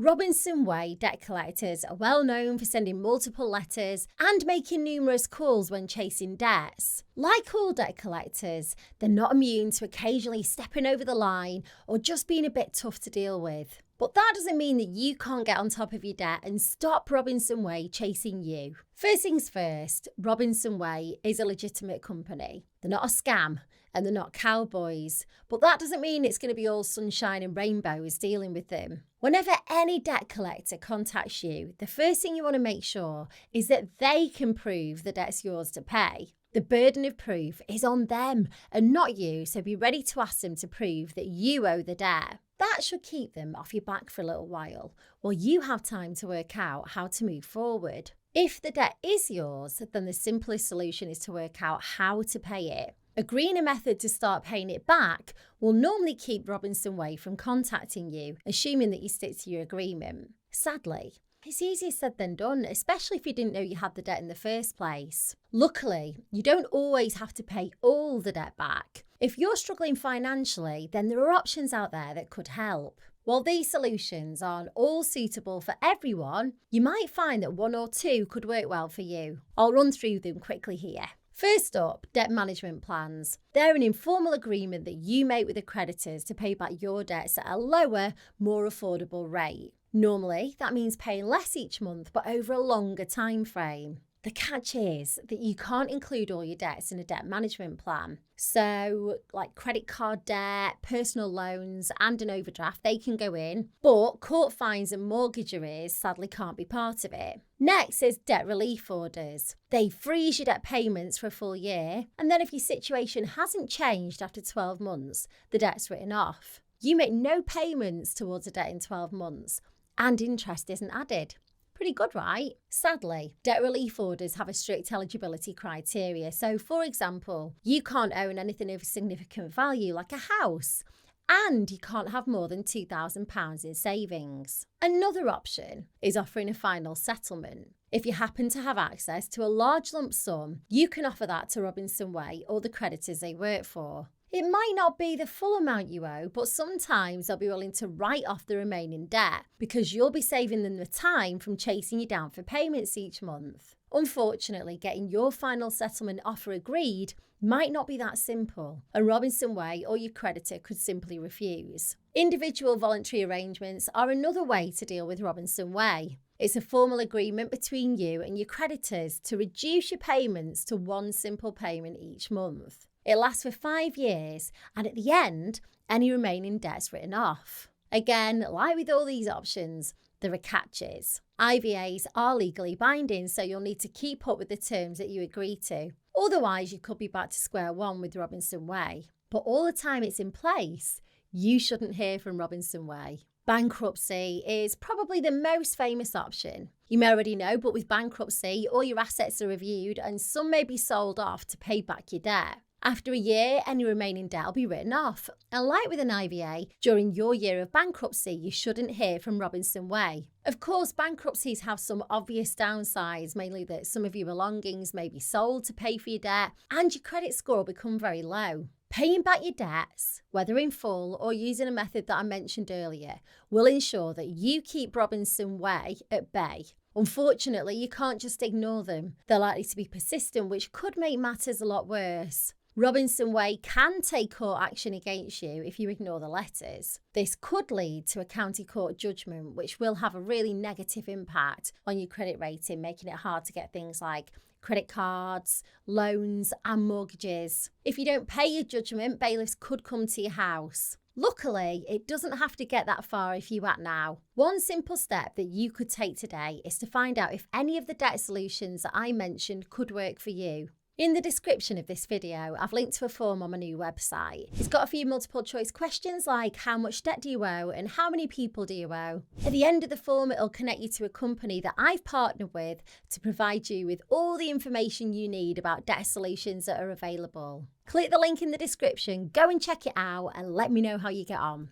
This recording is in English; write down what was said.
Robinson Way debt collectors are well known for sending multiple letters and making numerous calls when chasing debts. Like all debt collectors, they're not immune to occasionally stepping over the line or just being a bit tough to deal with. But that doesn't mean that you can't get on top of your debt and stop Robinson Way chasing you. First things first, Robinson Way is a legitimate company. They're not a scam and they're not cowboys, but that doesn't mean it's going to be all sunshine and rainbows dealing with them. Whenever any debt collector contacts you, the first thing you want to make sure is that they can prove the debt's yours to pay. The burden of proof is on them and not you, so be ready to ask them to prove that you owe the debt. That should keep them off your back for a little while you have time to work out how to move forward. If the debt is yours, then the simplest solution is to work out how to pay it. Agreeing a method to start paying it back will normally keep Robinson Way from contacting you, assuming that you stick to your agreement. Sadly, it's easier said than done, especially if you didn't know you had the debt in the first place. Luckily, you don't always have to pay all the debt back. If you're struggling financially, then there are options out there that could help. While these solutions aren't all suitable for everyone, you might find that one or two could work well for you. I'll run through them quickly here. First up, debt management plans. They're an informal agreement that you make with the creditors to pay back your debts at a lower, more affordable rate. Normally, that means paying less each month, but over a longer time frame. The catch is that you can't include all your debts in a debt management plan. So, like credit card debt, personal loans, and an overdraft, they can go in, but court fines and mortgage arrears sadly can't be part of it. Next is debt relief orders. They freeze your debt payments for a full year, and then if your situation hasn't changed after 12 months, the debt's written off. You make no payments towards a debt in 12 months, and interest isn't added. Pretty good, right? Sadly, debt relief orders have a strict eligibility criteria. So, for example, you can't own anything of significant value like a house, and you can't have more than £2,000 in savings. Another option is offering a final settlement. If you happen to have access to a large lump sum, you can offer that to Robinson Way or the creditors they work for. It might not be the full amount you owe, but sometimes they'll be willing to write off the remaining debt because you'll be saving them the time from chasing you down for payments each month. Unfortunately, getting your final settlement offer agreed might not be that simple, and Robinson Way or your creditor could simply refuse. Individual voluntary arrangements are another way to deal with Robinson Way. It's a formal agreement between you and your creditors to reduce your payments to one simple payment each month. It lasts for 5 years, and at the end, any remaining debt's written off. Again, like with all these options, there are catches. IVAs are legally binding, so you'll need to keep up with the terms that you agree to. Otherwise, you could be back to square one with Robinson Way. But all the time it's in place, you shouldn't hear from Robinson Way. Bankruptcy is probably the most famous option. You may already know, but with bankruptcy, all your assets are reviewed and some may be sold off to pay back your debt. After a year, any remaining debt will be written off. And like with an IVA, during your year of bankruptcy, you shouldn't hear from Robinson Way. Of course, bankruptcies have some obvious downsides, mainly that some of your belongings may be sold to pay for your debt, and your credit score will become very low. Paying back your debts, whether in full or using a method that I mentioned earlier, will ensure that you keep Robinson Way at bay. Unfortunately, you can't just ignore them. They're likely to be persistent, which could make matters a lot worse. Robinson Way can take court action against you if you ignore the letters. This could lead to a county court judgment, which will have a really negative impact on your credit rating, making it hard to get things like credit cards, loans, and mortgages. If you don't pay your judgment, bailiffs could come to your house. Luckily, it doesn't have to get that far if you act now. One simple step that you could take today is to find out if any of the debt solutions that I mentioned could work for you. In the description of this video, I've linked to a form on my new website. It's got a few multiple choice questions like how much debt do you owe and how many people do you owe. At the end of the form, it'll connect you to a company that I've partnered with to provide you with all the information you need about debt solutions that are available. Click the link in the description, go and check it out and let me know how you get on.